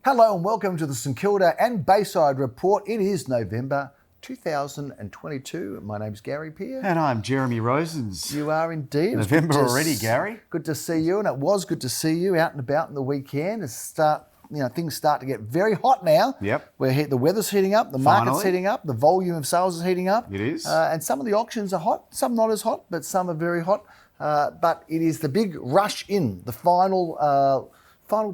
Hello and welcome to the St Kilda and Bayside Report. It is November 2022. My name's Gary Peer. And I'm Jeremy Rosens. You are indeed. November already, Gary. Good to see you, and it was good to see you out and about in the weekend. Things start to get very hot now. Yep. The weather's heating up, the market's heating up, the volume of sales is heating up. It is. And some of the auctions are hot, some not as hot, but some are very hot. But it is the big rush in, the final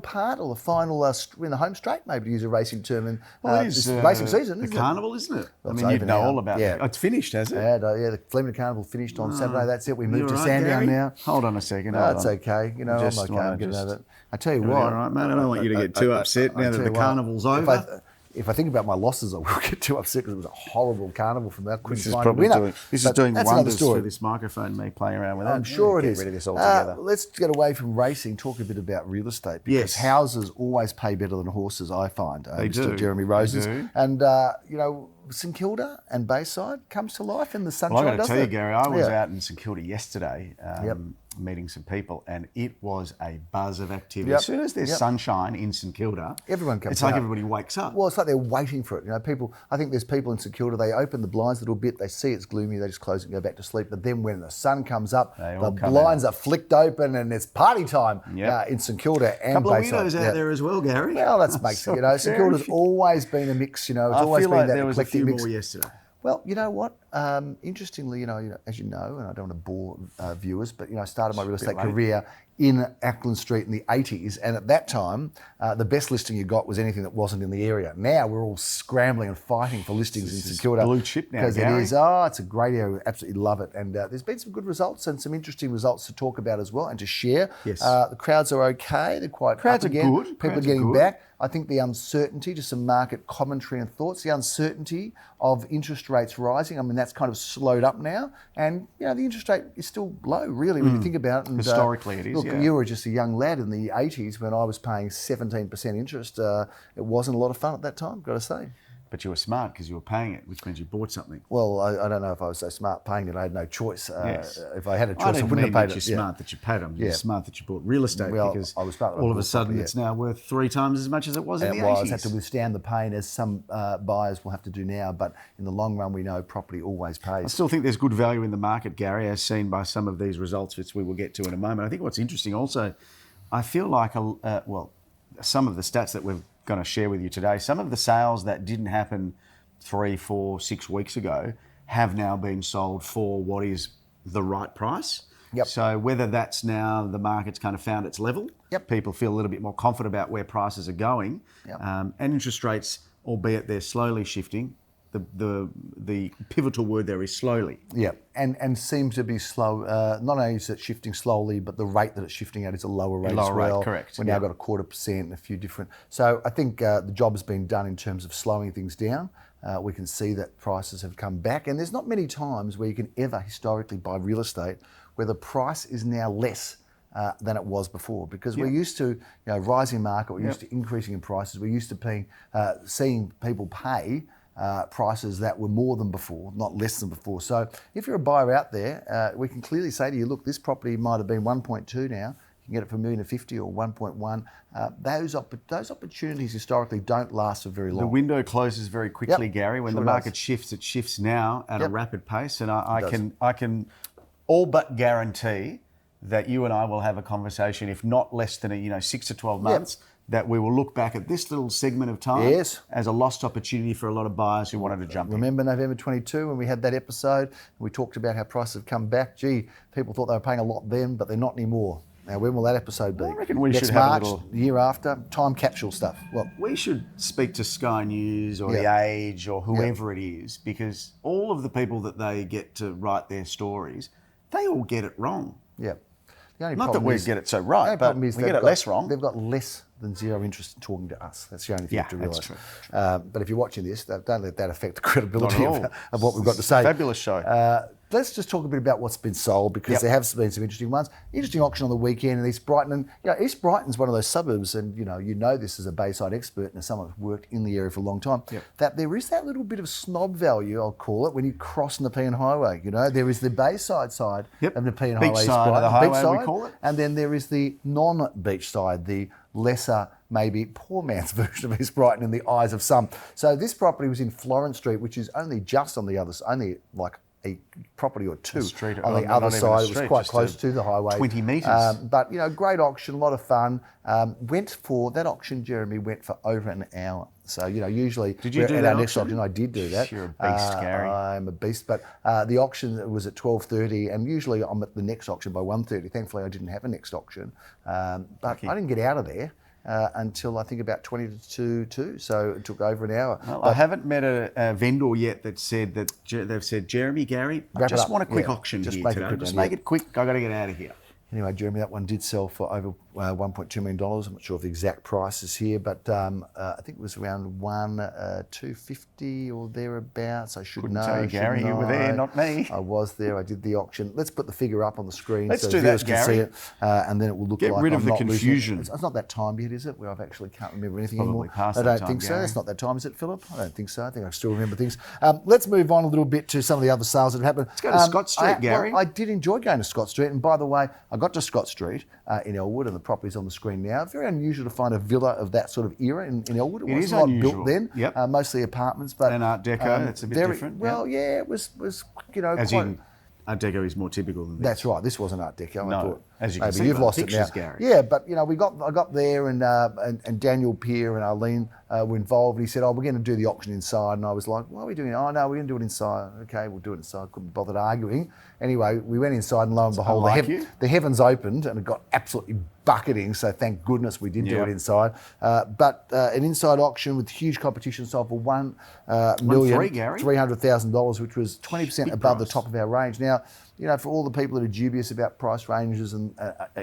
part, or the final in the home straight, maybe to use a racing term, in this racing season. The carnival, isn't it? Well, I mean, you'd know all about it. It's finished, has it? Yeah, the Flemington Carnival finished on Saturday. That's it. We moved to Sandown now. Hold on a second. It's okay. I'm okay. I'm getting over it. I tell you what. All right, mate. I don't want you to get too upset now that the carnival's over. If I think about my losses, I will get too upset because it was a horrible carnival from that. This is doing wonders for this microphone, me playing around with that. I'm sure it is. Get rid of this altogether. Let's get away from racing, talk a bit about real estate, because houses always pay better than horses, I find. They Mr. do. Jeremy Rosens. And, St Kilda and Bayside comes to life in the sunshine, Well, I've got to tell you, Gary, I was out in St Kilda yesterday meeting some people, and it was a buzz of activity. As soon as there's sunshine in St Kilda, everyone comes It's like everybody wakes up. Well, it's like they're waiting for it. I think there's people in St Kilda, they open the blinds a little bit, they see it's gloomy, they just close it and go back to sleep. But then when the sun comes up, the blinds are flicked open and it's party time in St Kilda and Bayside. A couple of weirdos out there as well, Gary. Well, that makes it, St Kilda's always been a mix, it's always been that eclectic mix. There was a few more yesterday. Well, you know what? Interestingly, as you know, and I don't want to bore viewers, but I started my real estate career in Ackland Street in the 80s, and at that time, the best listing you got was anything that wasn't in the area. Now we're all scrambling and fighting for listings in St Kilda. Blue chip now, because Gary. it is. It's a great area. We absolutely love it, and there's been some good results and some interesting results to talk about as well and to share. Yes. The crowds are okay. They're quite crowds up are again. good. People are getting back. I think the uncertainty, just some market commentary and thoughts, the uncertainty of interest rates rising, that's kind of slowed up now. And, the interest rate is still low, really, when you think about it. And, historically, it is, Look, you were just a young lad in the 80s when I was paying 17% interest. It wasn't a lot of fun at that time, got to say. But you were smart because you were paying it, which means you bought something. Well, I don't know if I was so smart paying it. I had no choice. If I had a choice, I wouldn't have paid it. You're smart that you paid them. You're smart that you bought real estate because I was smart all of a sudden it's now worth 3 times as much as it was in the 80s. It had to withstand the pain, as some buyers will have to do now. But in the long run, we know property always pays. I still think there's good value in the market, Gary, as seen by some of these results, which we will get to in a moment. I think what's interesting also, I feel like, some of the stats that we're going to share with you today, some of the sales that didn't happen 3, 4, 6 weeks ago have now been sold for what is the right price. Yep. So whether that's now the market's kind of found its level, people feel a little bit more confident about where prices are going, and interest rates, albeit they're slowly shifting, the pivotal word there is slowly. Yeah, and seems to be slow. Not only is it shifting slowly, but the rate that it's shifting at is a lower rate as well. Rate, correct. We've now got 0.25% and a few different. So I think the job has been done in terms of slowing things down. We can see that prices have come back, and there's not many times where you can ever historically buy real estate where the price is now less than it was before, because we're used to rising market, we're used to increasing in prices, we're used to seeing people pay prices that were more than before, not less than before. So if you're a buyer out there, we can clearly say to you, look, this property might have been 1.2 now. You can get it for $1,050,000 or 1.1. Those opportunities historically don't last for very long. The window closes very quickly, Gary. When the market shifts, it shifts now at a rapid pace, and I can all but guarantee that you and I will have a conversation, if not less than 6 to 12 months. That we will look back at this little segment of time as a lost opportunity for a lot of buyers who wanted to jump in. Remember November 22 when we had that episode? We talked about how prices have come back. Gee, people thought they were paying a lot then, but they're not anymore. Now, when will that episode be? I reckon we Next should March, have a little... year after, time capsule stuff. Well, we should speak to Sky News or The Age or whoever it is, because all of the people that they get to write their stories, they all get it wrong. Yeah. Not that we get it so right, but we get it less wrong. They've got less than zero interest in talking to us. That's the only thing you have to realise. That's true. But if you're watching this, don't let that affect the credibility of what we've got to say. Fabulous show. Let's just talk a bit about what's been sold, because there have been some interesting ones. Interesting auction on the weekend in East Brighton. And East Brighton's one of those suburbs, and you know this as a Bayside expert and as someone who's worked in the area for a long time, that there is that little bit of snob value, I'll call it, when you cross Nepean Highway. There is the Bayside side of Nepean Highway, beach side of the highway, we call it. And then there is the non-beach side, the lesser maybe poor man's version of East Brighton in the eyes of some. So this property was in Florence Street, which is only just on the other side, only like a property or two on the other side. It was quite close to the highway. 20 metres. But, great auction, a lot of fun. That auction, Jeremy, went for over an hour. So, usually did you do at that our next auction? I did do that. You're a beast, Gary. I'm a beast. But the auction was at 12:30, and usually I'm at the next auction by 1:30. Thankfully, I didn't have a next auction. But I didn't get out of there until I think about 20 to 2, so it took over an hour. Well, I haven't met a vendor yet that said that they've said, Jeremy, Gary, I just want a quick auction here today. Just make it quick. I've got to get out of here. Anyway, Jeremy, that one did sell for over $1.2 million. I'm not sure of the exact prices here, but I think it was around $250 or thereabouts. I should Couldn't know. tell you, Gary. You were there, not me. I was there. I did the auction. Let's put the figure up on the screen Let's so do viewers that, can Gary. see it, and then it will look Get like rid I'm of the not confusion. losing. It's not that time yet, is it? Where I've actually can't remember anything Probably anymore. past I that don't time, think so. Gary. That's not that time, is it, Philip? I don't think so. I think I still remember things. Let's move on a little bit to some of the other sales that have happened. Let's go to Scott Street, Gary. Well, I did enjoy going to Scott Street, and by the way, I got to Scott Street in Elwood, and the property's on the screen now. Very unusual to find a villa of that sort of era in Elwood. It is not unusual. built then. Yep. Mostly apartments, but And Art Deco, it's a bit different. Well, yeah, it was As quite. in, Art Deco is more typical than this. That's right. This wasn't Art Deco. No, I thought. as you can Maybe see you've by the lost it now. pictures, Gary. Yeah, but I got there and Daniel Peer and Arlene were involved. He said, "Oh, we're going to do the auction inside," and I was like, "Why are we doing it?" "Oh no, we're going to do it inside." "Okay, we'll do it inside." Couldn't be bothered arguing. Anyway, we went inside, and lo and behold, the heavens opened, and it got absolutely bucketing. So thank goodness we did do it inside. But an inside auction with huge competition sold for $1,300,000, which was 20% above the top of our range. Now, for all the people that are dubious about price ranges and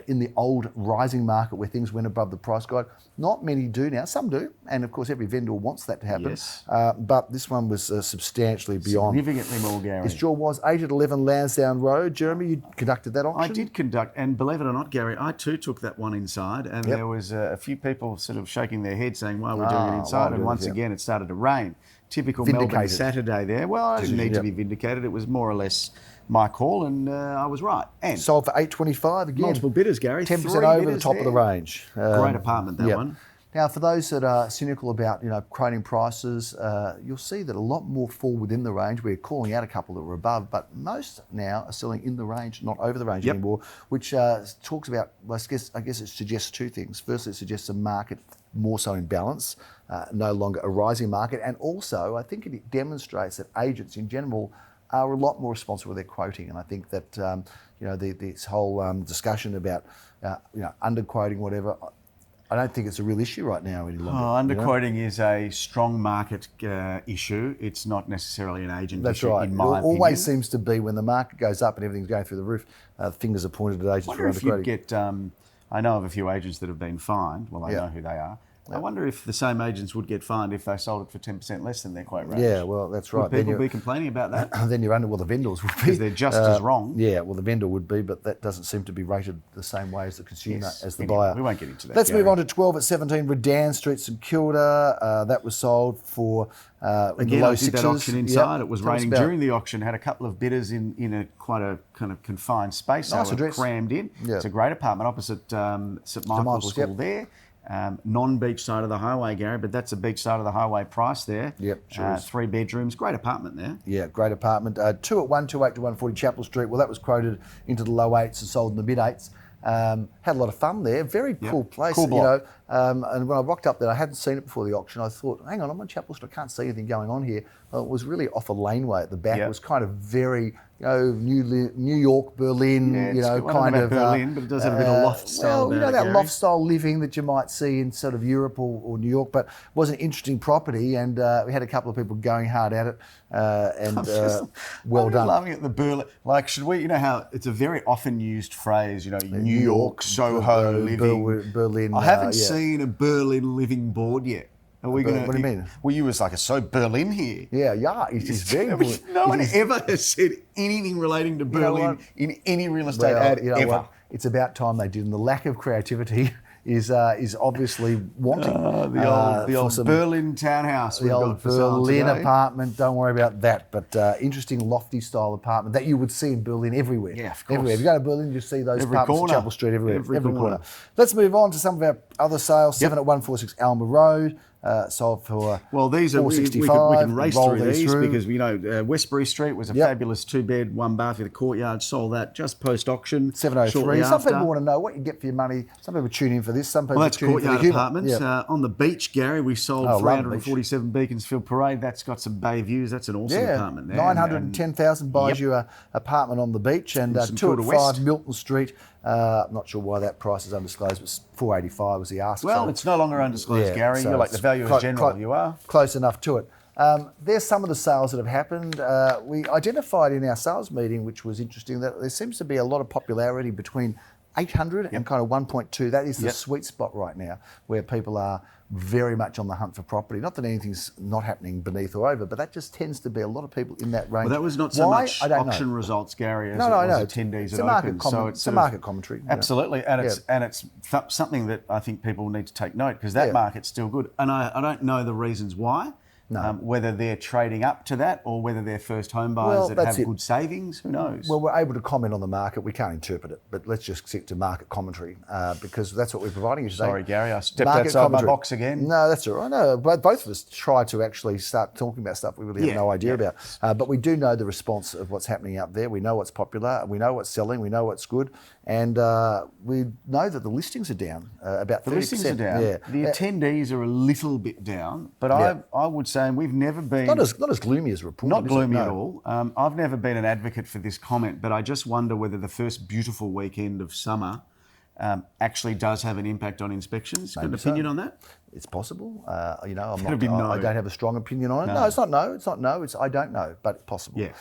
in the old rising market where things went above the price guide, not many do now. Some do, and of course every vendor wants that to happen. Yes. But this one was substantially beyond. Significantly more, Gary. This sure was 8 at 11 Lansdowne Road. Jeremy, you conducted that auction? I did conduct, and believe it or not, Gary, I too took that one inside, and there was a few people sort of shaking their heads saying, "Why are we doing it inside?" And once again, it started to rain. Typical Melbourne Saturday there. Well, I didn't need to be vindicated. It was more or less my call, and I was right. And sold for $825 again. Multiple bidders, Gary. 10% over the top of the range. Great apartment, that one. Now, for those that are cynical about quoting prices, you'll see that a lot more fall within the range. We're calling out a couple that were above, but most now are selling in the range, not over the range anymore, which talks about, well, I guess it suggests two things. Firstly, it suggests a market more so in balance, no longer a rising market, and also I think it demonstrates that agents in general are a lot more responsible with their quoting. And I think that this whole discussion about underquoting whatever, I don't think it's a real issue right now any longer. Underquoting is a strong market issue. It's not necessarily an agent That's issue, right. in my It always opinion. seems to be when the market goes up and everything's going through the roof, fingers are pointed at agents I for wonder if you'd underquoting. get, I know of a few agents that have been fined. Well, I know who they are. I wonder if the same agents would get fined if they sold it for 10% less than their quote range. Yeah, well, that's right. Would people be complaining about that? Then you're under, well, the vendors would be. Because they're just as wrong. Yeah, well, the vendor would be, but that doesn't seem to be rated the same way as the consumer, as the buyer. We won't get into that. Let's move on to 12 at 17 Redan Street, St Kilda. That was sold for Again, low I did sixes. that auction inside. It was Tell us raining about during the auction. Had a couple of bidders in a quite a kind of confined space. Nice so address. Crammed in. Yeah. It's a great apartment opposite St Michael's School there. Non-beach side of the highway, Gary, but that's a beach side of the highway price there. Yep, sure is. 3 bedrooms, great apartment there. Yeah, great apartment. 2 at 128 to 140 Chapel Street. Well, that was quoted into the low 8s and sold in the mid 8s. Had a lot of fun there. Very cool place. Cool block. And when I rocked up there, I hadn't seen it before the auction. I thought, hang on, I'm on Chapel Street. I can't see anything going on here. Well, it was really off a laneway at the back. It was kind of very, New York, Berlin, kind of Berlin, but it does have a bit of loft style. Well, that loft style living that you might see in sort of Europe or New York, but it was an interesting property, and we had a couple of people going hard at it, well done. I'm loving it, the Berlin. Like, should we? You know how it's a very often used phrase. New York, Soho living. Berlin. I haven't seen a Berlin living board yet. Are we going to? What do you mean? Well, you was like, it's so Berlin here. Yeah, it's very good. No one ever has said anything relating to Berlin in any real estate ad ever. What? It's about time they did, and the lack of creativity is obviously wanting. The old Berlin townhouse. The old Berlin apartment. Don't worry about that. But interesting lofty style apartment that you would see in Berlin everywhere. Yeah, of course. Everywhere. If you go to Berlin, you see those apartments corner. at Chapel Street everywhere. Every corner. Let's move on to some of our other sales. 7 at 146 Alma Road. Sold for well, these are we can race through these because we know Westbury Street was a fabulous 2-bed, 1-bath with a courtyard. Sold that just post auction. 703. Some people want to know what you get for your money. Some people tune in for this. Some people that's tune in for courtyard the apartments on the beach. Gary, we sold 347 Beach. Beaconsfield Parade. That's got some bay views. That's an awesome apartment there. 910,000 buys you an apartment on the beach, and 205 Milton Street. I'm not sure why that price is undisclosed, but 485 was the ask. Well, it's no longer undisclosed, Gary. So you're like the value as general, you are. Close enough to it. There's some of the sales that have happened. We identified in our sales meeting, which was interesting, that there seems to be a lot of popularity between 800 and kind of 1.2. That is the sweet spot right now, where people are very much on the hunt for property. Not that anything's not happening beneath or over, but that just tends to be a lot of people in that range. Well, that was not so much auction results, Gary, as it was attendees at Open. So it's a market commentary. Absolutely, and it's something that I think people need to take note, because that market's still good. And I don't know the reasons why. No. Whether they're trading up to that or whether they're first home buyers that have good savings, who knows? Well, we're able to comment on the market. We can't interpret it, but let's just stick to market commentary because that's what we're providing you today. Sorry, Gary, I stepped outside my box again. No, that's all right. No, both of us try to actually start talking about stuff we really have no idea about. But we do know the response of what's happening out there. We know what's popular. We know what's selling. We know what's good. And we know that the listings are down about 30%. The listings are down. Yeah. The attendees are a little bit down, but I would say, and we've never been... Not as gloomy as reported. Not gloomy at all. I've never been an advocate for this comment, but I just wonder whether the first beautiful weekend of summer actually does have an impact on inspections. Got an opinion on that? It's possible. I don't have a strong opinion on it. No. It's not no. It's not no. It's I don't know, but it's possible. Yeah.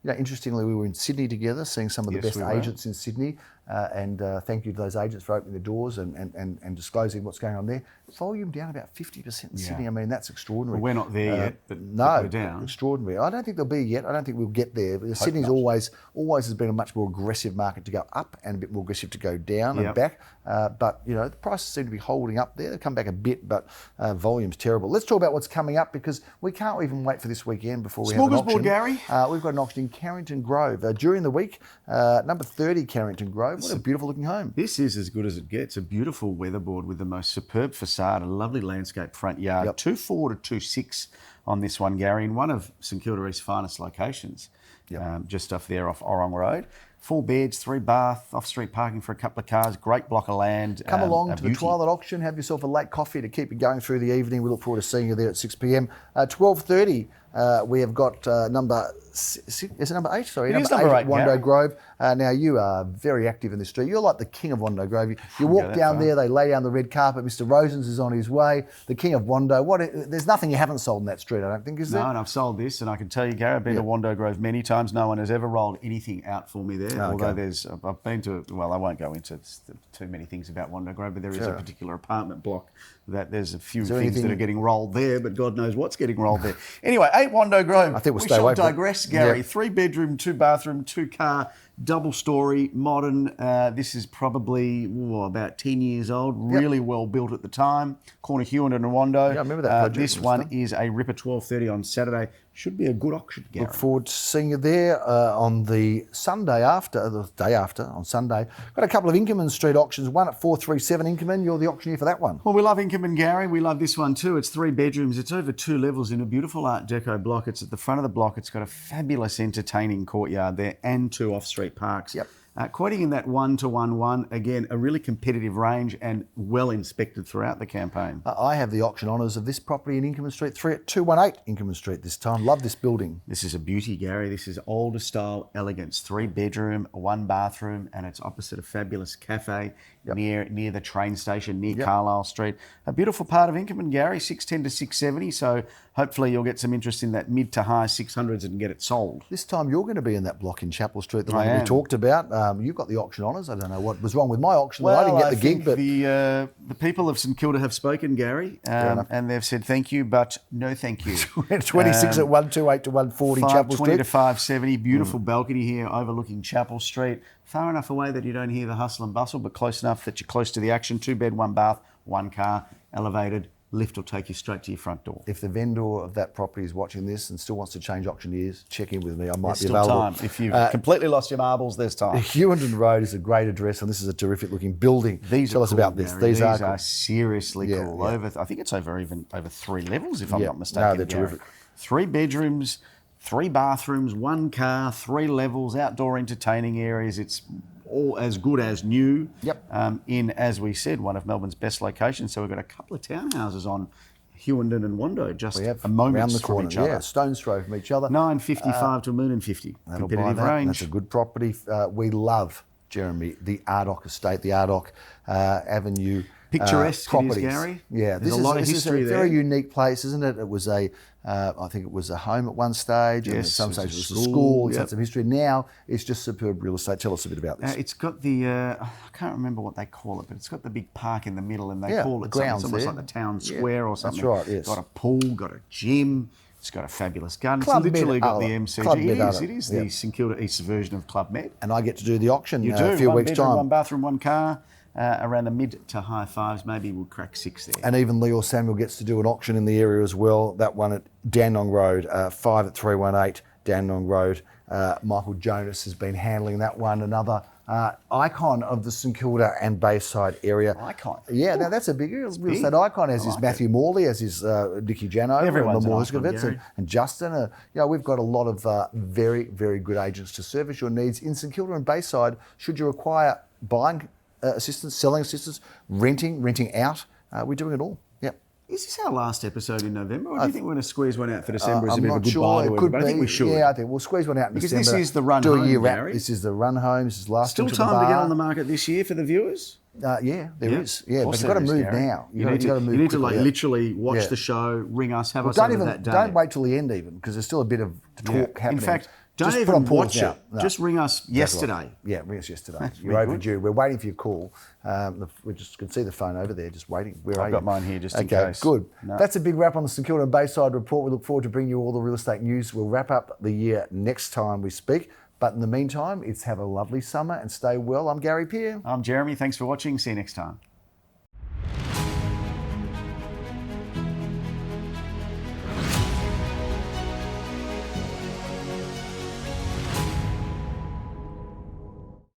Okay. Interestingly, we were in Sydney together, seeing some of the best agents in Sydney, and thank you to those agents for opening the doors and disclosing what's going on there. Volume down about 50% in Sydney. I mean, that's extraordinary. Well, we're not there yet, but we're down. Extraordinary. I don't think they'll be yet. I don't think we'll get there. Sydney's always has been a much more aggressive market to go up and a bit more aggressive to go down and back. But the prices seem to be holding up there. They come back a bit, but volume's terrible. Let's talk about what's coming up, because we can't even wait for this weekend before we have an auction. Gary. We've got an auction in Carrington Grove during the week. Number 30 Carrington Grove. What a beautiful looking home. This is as good as it gets. A beautiful weatherboard with the most superb facade, a lovely landscape front yard. 2.4 to 2.6 on this one, Gary, in one of St Kilda East's finest locations. Just off there off Orong Road. 4 beds, 3 bath, off-street parking for a couple of cars, great block of land. Come along to the Twilight auction, have yourself a late coffee to keep you going through the evening. We look forward to seeing you there at 6 p.m. 12:30, we have got number 6, is it number 8? Sorry, number 8, Wando Grove. Now, you are very active in the street. You're like the king of Wando Grove. You walk down there, they lay down the red carpet. Mr. Rosens is on his way. The king of Wando. There's nothing you haven't sold in that street, I don't think, is there? No, and I've sold this, and I can tell you, Gary, I've been to Wando Grove many times. No one has ever rolled anything out for me there. Although I've been to, I won't go into too many things about Wando Grove, but there is a particular apartment block that there's a few things that are getting rolled there, but God knows what's getting rolled there. Anyway, 8 Wando Grove. I think we'll we stay away shall digress, Gary. 3-bedroom, 2-bathroom, 2-car, double-storey, modern. This is probably about 10 years old. Really well built at the time. Corner Hewin and Wando. Yeah, I remember that project. This one is a ripper. 12:30 on Saturday. Should be a good auction, Gary. Look forward to seeing you there on the Sunday after, the day after, on Sunday. Got a couple of Inkerman Street auctions, one at 437 Inkerman. You're the auctioneer for that one. Well, we love Inkerman, Gary. We love this one too. It's 3 bedrooms. It's over 2 levels in a beautiful Art Deco block. It's at the front of the block. It's got a fabulous entertaining courtyard there and 2 off-street parks. Quoting in that 1-to-1-1, again, a really competitive range and well inspected throughout the campaign. I have the auction honours of this property in Inkerman Street, 3 at 218 Inkerman Street this time. Love this building. This is a beauty, Gary. This is older style elegance. 3 bedroom, 1 bathroom, and it's opposite a fabulous cafe near the train station, near Carlisle Street. A beautiful part of Inkerman, Gary, 610 to 670. So hopefully you'll get some interest in that mid to high 600s and get it sold. This time you're going to be in that block in Chapel Street, the one we talked about. You've got the auction honours. I don't know what was wrong with my auction. I didn't get the gig, but the people of St Kilda have spoken, Gary, and they've said thank you, but no thank you. 26 at 128 to 140 Chapel Street. 520 to 570, beautiful balcony here overlooking Chapel Street. Far enough away that you don't hear the hustle and bustle, but close enough that you're close to the action. 2-bed, 1 bath, 1 car, elevated. Lift will take you straight to your front door. If the vendor of that property is watching this and still wants to change auctioneers, check in with me. I might There's be still available. time. If you've completely lost your marbles, there's time. Hewenden Road is a great address, and this is a terrific looking building. Tell us cool, about this. Gary. These are are seriously cool. Yeah. I think it's over 3 levels, if I'm not mistaken. No, they're Gary. terrific. 3 bedrooms, 3 bathrooms, 1 car, 3 levels, outdoor entertaining areas. It's all as good as new. Yep. In, as we said, one of Melbourne's best locations. So we've got a couple of townhouses on Hewenden and Wando, just a moment around the from corner. each other. Yeah, stone's throw from each other. 955 to $1.50 million. That'll buy Competitive that. range. That's a good property. We love, Jeremy, the Ardoch estate, the Ardoch Avenue. Picturesque properties. It is, Gary. Yeah, There's a lot of history is a there. very unique place, isn't it? It was I think it was a home at one stage, and at some stage it was a school. It's had some history. Now it's just superb real estate. Tell us a bit about this. It's got the, I can't remember what they call it, but it's got the big park in the middle, and they call it grounds something. It's almost there. like the town square or something. That's right, yes. Got a pool, got a gym. It's got a fabulous garden. Club It's literally Med, got the MCG. Club Med, It is the St Kilda East version of Club Med. And I get to do the auction You in do. a few 1 weeks' bedroom, time. 1 bathroom, 1 car. Around the mid to high 5s, maybe we'll crack 6 there. And even Leo Samuel gets to do an auction in the area as well. That one at Dandenong Road, 5 at 318 Dandenong Road. Michael Jonas has been handling that one. Another icon of the St Kilda and Bayside area. Icon. Yeah, now that's a big real estate icon, as is Matthew Morley, as is Dickie Janover, Everyone's and an the icon, Morskovitz and Justin. We've got a lot of very, very good agents to service your needs in St Kilda and Bayside. Should you require buying assistance, selling assistance, renting out, we're doing it all. Yep. Is this our last episode in November, or do you think we're going to squeeze one out for December as a I'm bit of a not goodbye sure. to It could everybody? I think we should. Yeah, I think we'll squeeze one out in Because December. this is the run do home, a year wrap. Gary. This is the run home. This is last Still into the time to get bar. on the market this year for the viewers? Yeah, there is. Yeah, Of but course you've got to there is, move Gary. now. You need to quickly, literally watch the show, ring us, have us Don't over that day. don't wait till the end even, because there's still a bit of talk happening. In fact, don't Just put even on pause watch now. it. No. Just ring us yesterday. Yeah, ring us yesterday. You're Very overdue. We're waiting for your call. We just can see the phone over there, just waiting. Where are I've you? got mine here just in Okay, case. good. No. That's a big wrap on the St Kilda and Bayside report. We look forward to bringing you all the real estate news. We'll wrap up the year next time we speak. But in the meantime, it's have a lovely summer and stay well. I'm Gary Peer. I'm Jeremy. Thanks for watching. See you next time.